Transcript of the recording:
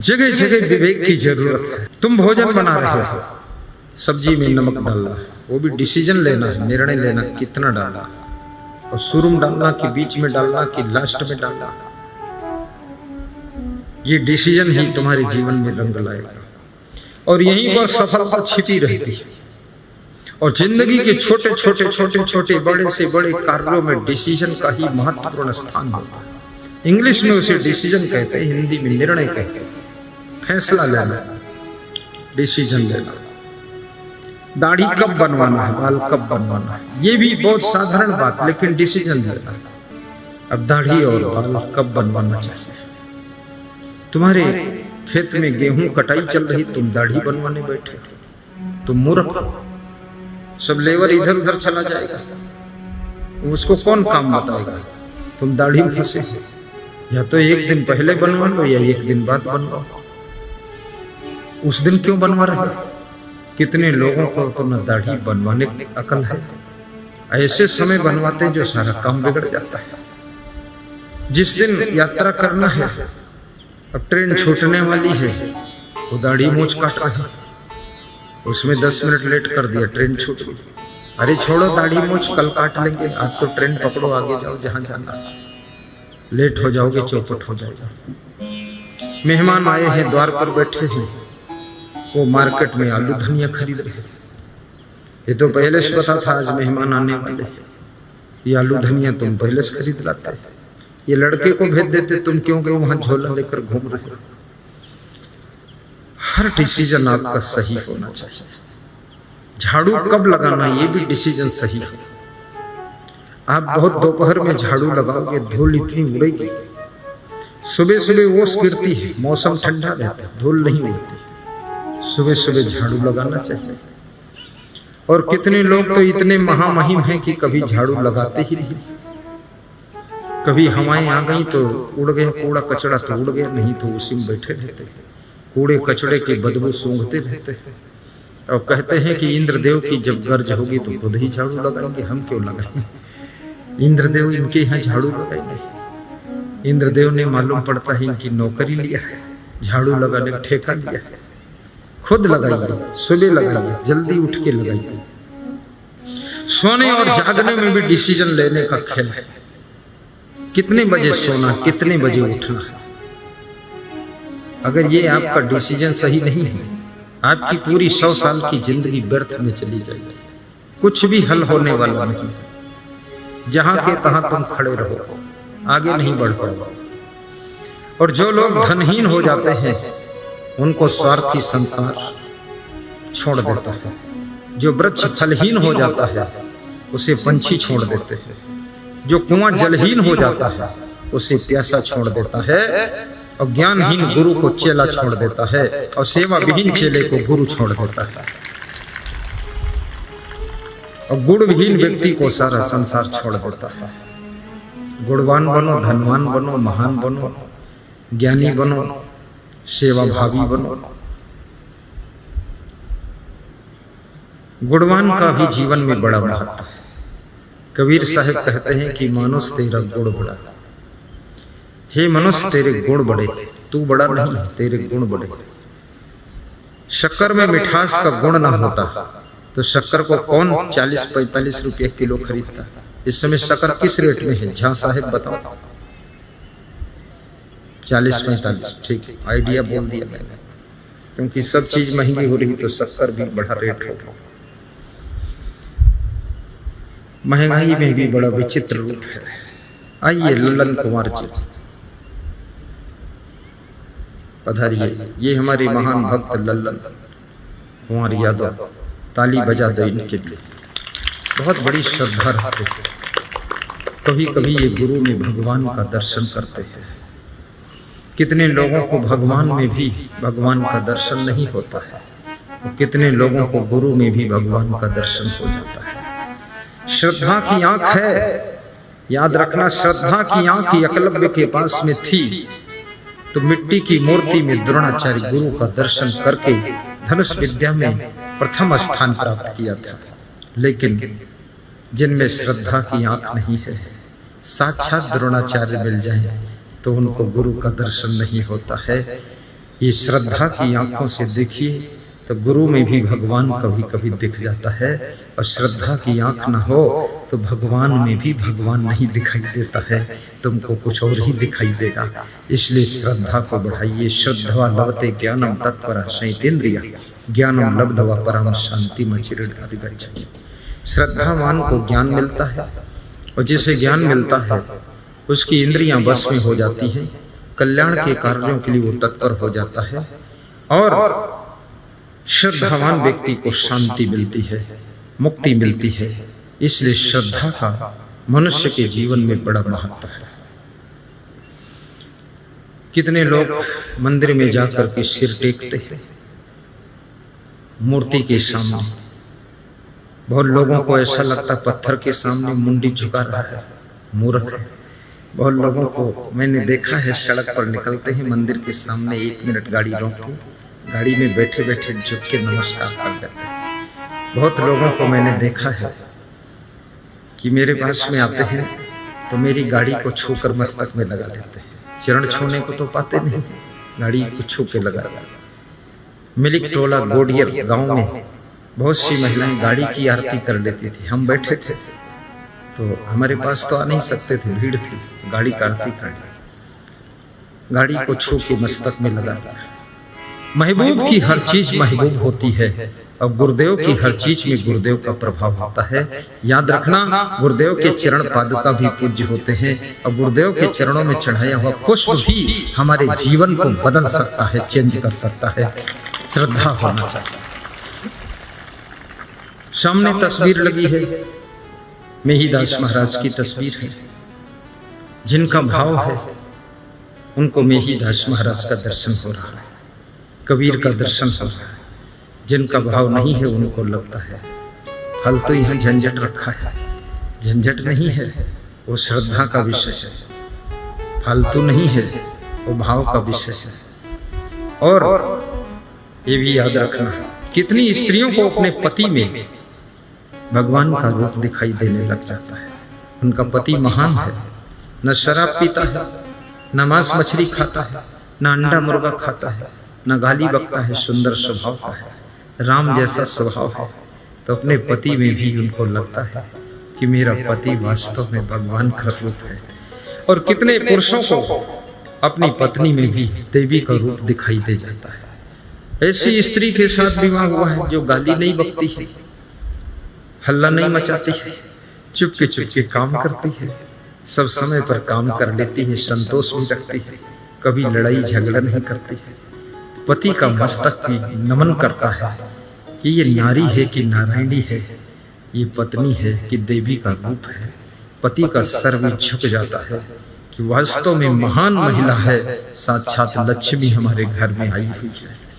जगह जगह विवेक की जरूरत है। तुम भोजन बना रहे हो, सब्जी में नमक डालना, वो भी डिसीजन लेना है, निर्णय लेना कितना डालना, और शुरू में डालना कि बीच में डालना कि लास्ट में डालना। ये डिसीजन ही तुम्हारे जीवन में रंग लाएगा और यहीं पर सफलता छिपी रहती है। और जिंदगी के छोटे छोटे छोटे छोटे बड़े से बड़े कार्यों में डिसीजन का ही महत्वपूर्ण स्थान होता है। इंग्लिश में उसे डिसीजन कहते हैं, हिंदी में निर्णय कहते हैं। फैसला लेना, डिसीजन लेना। दाढ़ी कब बनवाना है, बाल कब बनवाना है, ये भी बहुत साधारण बात, लेकिन डिसीजन लेना। अब दाढ़ी और बाल कब बनवाना चाहिए। तुम्हारे खेत में गेहूं कटाई चल रही, तुम दाढ़ी बनवाने बैठे, तुम मूर्ख। सब लेबर इधर उधर चला जाएगा, उसको कौन काम बताएगा। तुम दाढ़ी में फंसे, या तो एक दिन पहले बनवा लो या एक दिन बाद बनवाओ। उस दिन क्यों बनवा रहे हो। कितने लोगों को तो न दाढ़ी बनवाने की अकल है, ऐसे समय बनवाते हैं जो सारा काम बिगड़ जाता है। जिस दिन यात्रा करना है, अब ट्रेन छूटने वाली है, वो दाढ़ी मूंछ काट रहे हैं, उसमें 10 मिनट लेट कर दिया, ट्रेन छूट गई। अरे छोड़ो दाढ़ी मूंछ, कल काट लेंगे, आज तो ट्रेन पकड़ो, आगे जाओ जहां जाना। लेट हो जाओगे, चौपट हो जाएगा। मेहमान आए हैं, द्वार पर बैठे हैं, वो मार्केट में आलू धनिया खरीद रहे। ये तो पहले से पता था आज मेहमान आने वाले, ये आलू धनिया तुम पहले से खरीद लाते। ये लड़के को भेज देते, तुम क्यों गए वहां झोला लेकर घूम रहे हो। हर डिसीजन आपका सही होना चाहिए। झाड़ू कब लगाना, ये भी डिसीजन सही हो। आप बहुत दोपहर में झाड़ू लगाओगे, धूल इतनी उड़ेगी। सुबह सुबह ओस गिरती है, मौसम ठंडा रहता है, धूल नहीं उड़ती। सुबह सुबह झाड़ू लगाना चाहिए। और कितने लोग तो इतने महामहिम हैं कि कभी झाड़ू लगाते ही नहीं। कभी हवाएं आ गई तो उड़ गया, कूड़ा कचड़ा तो उड़ गया, नहीं तो उसी में बैठे रहते हैं, कूड़े कचड़े की बदबू सूंघते रहते हैं। और कहते हैं कि इंद्रदेव की जब गर्ज होगी तो खुद ही झाड़ू लगाएंगे, हम क्यों लगाएंगे। इंद्रदेव इनके यहाँ झाड़ू लगाएंगे। इंद्रदेव ने मालूम पड़ता है इनकी नौकरी लिया है, झाड़ू लगाने का ठेका लिया है। खुद लगाइए, सुबह लगाइए, जल्दी उठ के लगाइए। सोने और जागने में भी डिसीजन लेने का खेल है। कितने बजे सोना, कितने बजे उठना। अगर ये आपका डिसीजन सही नहीं है, आपकी पूरी 100 साल की जिंदगी व्यर्थ में चली जाएगी। कुछ भी हल होने वाला नहीं। जहां के तहां तुम खड़े रहो, आगे नहीं बढ़ पाओगे। और जो लोग धनहीन हो जाते हैं, उनको स्वार्थी संसार छोड़ देता है। जो वृक्ष फलहीन हो जाता है, उसे पंछी छोड़ देते हैं। जो कुआं जलहीन हो जाता है, उसे प्यासा छोड़ देता है। और ज्ञानहीन गुरु को चेला छोड़ देता है, और सेवा विहीन चेले को गुरु छोड़ देता है। और गुणविहीन व्यक्ति को सारा संसार छोड़ देता है। गुणवान बनो, धनवान बनो, महान बनो, ज्ञानी बनो, सेवा भावी बनो। गुणवान का भी जीवन में बड़ा महत्व है। कबीर साहब कहते हैं कि मानुष तेरा गुण बड़ा। हे मनुष्य तेरे गुण बड़े, तू बड़ा नहीं, तेरे गुण बड़े। शक्कर में मिठास का गुण ना होता तो शक्कर को कौन 40-45 रुपये किलो खरीदता। इस समय शक्कर किस रेट में है, झा साहब बताओ। 40-45, ठीक है, आइडिया बोल दिया मैंने। क्योंकि सब चीज महंगी हो रही तो शक्कर भी बड़ा रेट होगा। महंगाई में भी बड़ा विचित्र रूप है। आइए ललन कुमार जी पधारिए। ये हमारे महान भक्त ललन कुमार यादव, ताली बजा दो इनके लिए। बहुत बड़ी श्रद्धा रखते हैं। कभी कभी ये गुरु में भगवान का दर्शन करते हैं। कितने लोगों को भगवान में भी भगवान का दर्शन नहीं होता है, तो कितने लोगों को गुरु में भी भगवान का दर्शन हो जाता है। श्रद्धा की आंख है, याद रखना। श्रद्धा की आंख एकलव्य के पास में थी, तो मिट्टी की मूर्ति में द्रोणाचार्य गुरु का दर्शन करके धनुष विद्या में प्रथम स्थान प्राप्त किया था। लेकिन जिनमें श्रद्धा की आंख नहीं है, साक्षात द्रोणाचार्य मिल जाए तो उनको गुरु का दर्शन नहीं होता है। ये श्रद्धा की आंखों से देखिए तो गुरु में भी भगवान कभी कभी दिख जाता है, और श्रद्धा की आंख न हो तो भगवान में भी भगवान नहीं दिखाई देता है, तुमको कुछ और ही दिखाई देगा। इसलिए श्रद्धा को बढ़ाइए। श्रद्धा लभते ज्ञानम तत्परा संयतेन्द्रिया ज्ञानम लब्धवा परम शांति मचिरधिगच्छति। श्रद्धावान को ज्ञान मिलता है, और जिसे ज्ञान मिलता है उसकी इंद्रियां बस में हो जाती हैं, कल्याण के कार्यों के लिए वो तत्पर हो जाता है, और श्रद्धावान व्यक्ति को शांति मिलती है, मुक्ति मिलती है। इसलिए श्रद्धा का मनुष्य के जीवन में बड़ा महत्व है। कितने लोग मंदिर में जाकर के सिर टेकते हैं मूर्ति के सामने, बहुत लोगों को ऐसा लगता है पत्थर के सामने मुंडी झुका रहा है, मूर्ख है। बहुत लोगों को मैंने देखा है सड़क पर निकलते हैं मंदिर के सामने 1 मिनट गाड़ी रोक के गाड़ी में बैठे बैठे झुक के नमस्कार कर देते हैं। बहुत लोगों को मैंने देखा है कि मेरे पास में आते हैं तो मेरी गाड़ी को छूकर मस्तक में लगा लेते हैं। चरण छूने को तो पाते नहीं, गाड़ी को छू के लगा। मिलिक टोला गोडियर गांव में बहुत सी महिलाएं गाड़ी की आरती कर लेती थी। हम बैठे थे तो हमारे पास तो आ नहीं सकते थे, भीड़ थी, गाड़ी का आरती कर ली, गाड़ी को छू के मस्तक में लगा दिया। महबूब की हर चीज महबूब होती है, और गुरुदेव की हर चीज में गुरुदेव का प्रभाव होता है। याद रखना, गुरुदेव के चरण पादुका भी पूज्य होते हैं, और गुरुदेव के चरणों में चढ़ाया हुआ पुष्प भी हमारे जीवन को बदल सकता है, चेंज कर सकता है। श्रद्धा होना चाहिए। सामने तस्वीर लगी है, मेहीदास महाराज की तस्वीर है। जिनका भाव है उनको मेहीदास महाराज का दर्शन हो रहा है, कबीर का दर्शन हो रहा है। जिनका भाव नहीं है उनको लगता है फालतू यहाँ झंझट रखा है। झंझट नहीं है, वो श्रद्धा का विषय है, फालतू नहीं है, वो भाव का विषय है। और ये भी याद रखना, कितनी स्त्रियों को अपने पति में भगवान का रूप दिखाई देने लग जाता है। उनका पति महान है, न शराब पीता है, न मांस मछली खाता है, न अंडा मुर्गा खाता है, न गाली बकता है, सुंदर स्वभाव का है, राम जैसा स्वभाव है। तो अपने पति में भी उनको लगता है कि मेरा पति वास्तव में भगवान का रूप है। और कितने पुरुषों को अपनी पत्नी में भी देवी का रूप दिखाई दे जाता है। ऐसी स्त्री के साथ विवाह हुआ है जो गाली नहीं बकती है, हल्ला नहीं मचाती है, चुपके चुपके काम करती है, सब समय पर काम कर लेती है, संतोष भी रखती है, कभी लड़ाई झगड़ा नहीं करती है। पति का मस्तक भी नमन करता है कि ये नारी है कि नारायणी है, ये पत्नी है कि देवी का रूप है। पति का सर भी झुक जाता है कि वास्तव में महान महिला है, साक्षात लक्ष्मी हमारे घर में आई हुई है।